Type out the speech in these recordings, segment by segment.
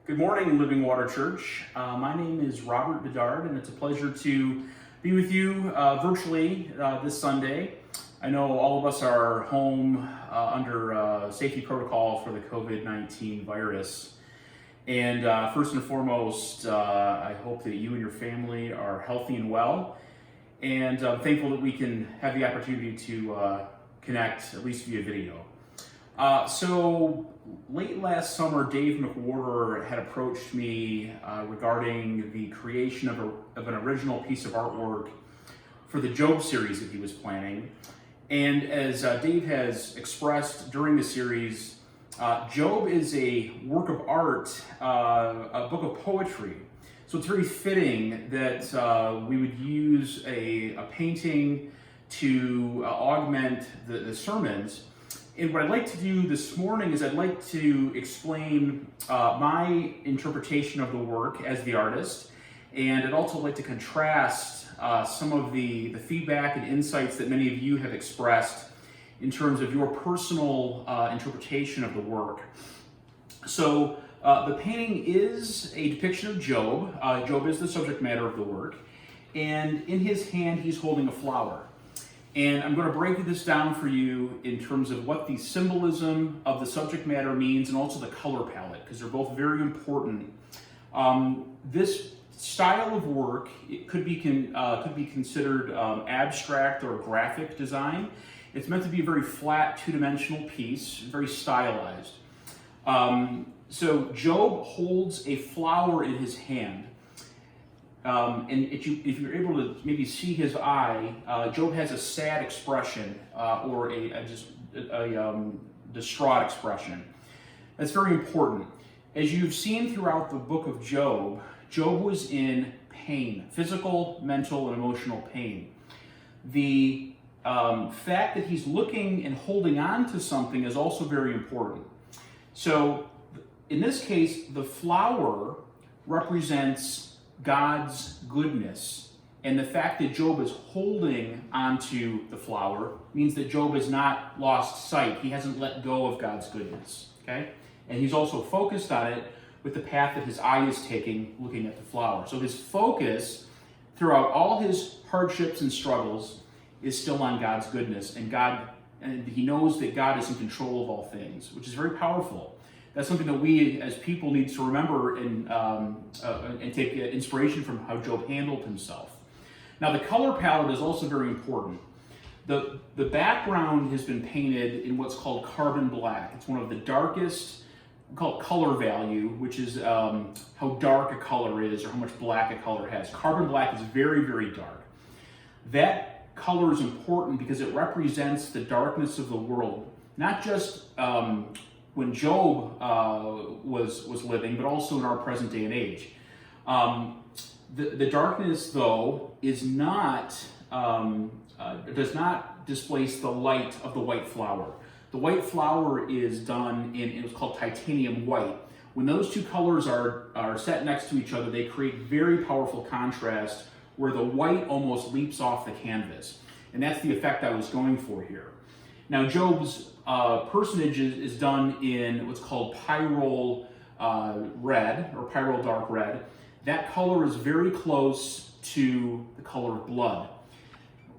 Good morning, Living Water Church. My name is Robert Bedard, and it's a pleasure to be with you virtually this Sunday. I know all of us are home under safety protocol for the COVID-19 virus. And first and foremost, I hope that you and your family are healthy and well. And I'm thankful that we can have the opportunity to connect, at least via video. So late last summer, Dave McWhorter had approached me regarding the creation of an original piece of artwork for the Job series that he was planning. And as Dave has expressed during the series, Job is a work of art, a book of poetry. So it's very fitting that we would use a painting to augment the sermons. And what I'd like to do this morning is I'd like to explain my interpretation of the work as the artist, and I'd also like to contrast some of the feedback and insights that many of you have expressed in terms of your personal interpretation of the work. So the painting is a depiction of Job. Job is the subject matter of the work, and in his hand he's holding a flower. And I'm going to break this down for you in terms of what the symbolism of the subject matter means and also the color palette, because they're both very important. This style of work, it could be considered abstract or graphic design. It's meant to be a very flat, two-dimensional piece, very stylized. So Job holds a flower in his hand. And if you're able to maybe see his eye, Job has a sad expression or a distraught expression. That's very important. As you've seen throughout the book of Job, Job was in pain, physical, mental, and emotional pain. The fact that he's looking and holding on to something is also very important. So in this case, the flower represents God's goodness, and the fact that Job is holding onto the flower means that Job has not lost sight. He hasn't let go of God's goodness, okay? And he's also focused on it with the path that his eye is taking, looking at the flower. So his focus throughout all his hardships and struggles is still on God's goodness, and he knows that God is in control of all things, which is very powerful. That's something that we as people need to remember and take inspiration from how Job handled himself. Now the color palette is also very important. The background has been painted in what's called carbon black. It's one of the darkest, we call it color value, which is how dark a color is or how much black a color has. Carbon black is very, very dark. That color is important because it represents the darkness of the world, not just when Job was living, but also in our present day and age. The darkness, though, is not does not displace the light of the white flower. The white flower is done in it's called titanium white. When those two colors are set next to each other, they create very powerful contrast where the white almost leaps off the canvas. And that's the effect I was going for here. Now, Job's personage is done in what's called pyrrole red, or pyrrole dark red. That color is very close to the color of blood.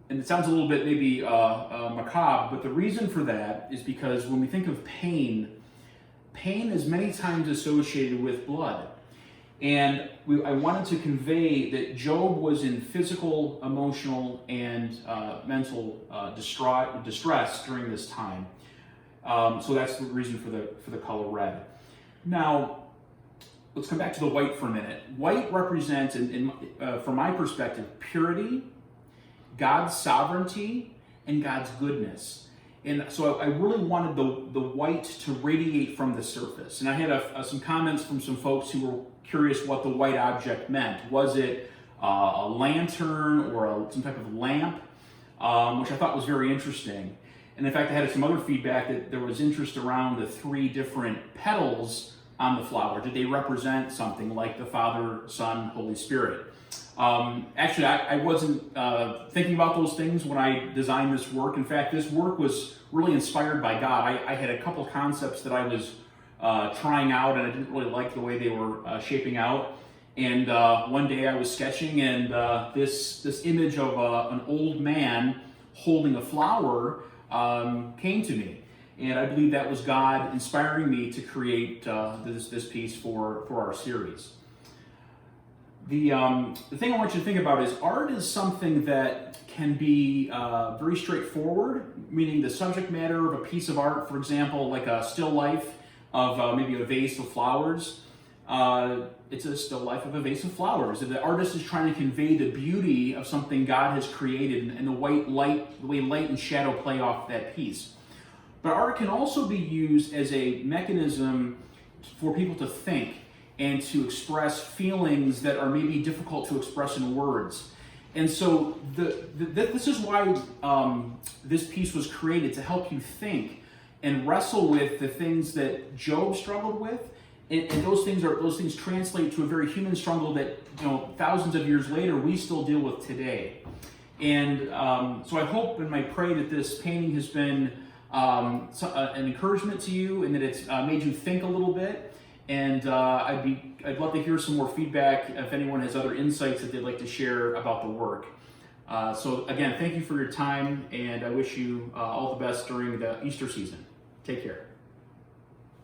And it sounds a little bit maybe macabre, but the reason for that is because when we think of pain, pain is many times associated with blood. And I wanted to convey that Job was in physical, emotional, and mental distress during this time. So that's the reason for the color red. Now, let's come back to the white for a minute. White represents, from my perspective, purity, God's sovereignty, and God's goodness. And so I really wanted the white to radiate from the surface. And I had some comments from some folks who were curious what the white object meant. Was it a lantern or some type of lamp, which I thought was very interesting. And in fact, I had some other feedback that there was interest around the three different petals on the flower. Did they represent something like the Father, Son, Holy Spirit? Actually, I wasn't thinking about those things when I designed this work. In fact, this work was really inspired by God. I had a couple concepts that I was trying out, and I didn't really like the way they were shaping out. And one day I was sketching, and this image of an old man holding a flower came to me. And I believe that was God inspiring me to create this piece for our series. The thing I want you to think about is art is something that can be very straightforward, meaning the subject matter of a piece of art, for example, like a still life of maybe a vase of flowers. It's a still life of a vase of flowers. And the artist is trying to convey the beauty of something God has created and the way light and shadow play off that piece. But art can also be used as a mechanism for people to think and to express feelings that are maybe difficult to express in words. And so this is why this piece was created, to help you think and wrestle with the things that Job struggled with. And those things translate to a very human struggle that, thousands of years later we still deal with today. And so I hope and I pray that this painting has been an encouragement to you, and that it's made you think a little bit. And I'd love to hear some more feedback if anyone has other insights that they'd like to share about the work. So again, thank you for your time, and I wish you all the best during the Easter season. Take care.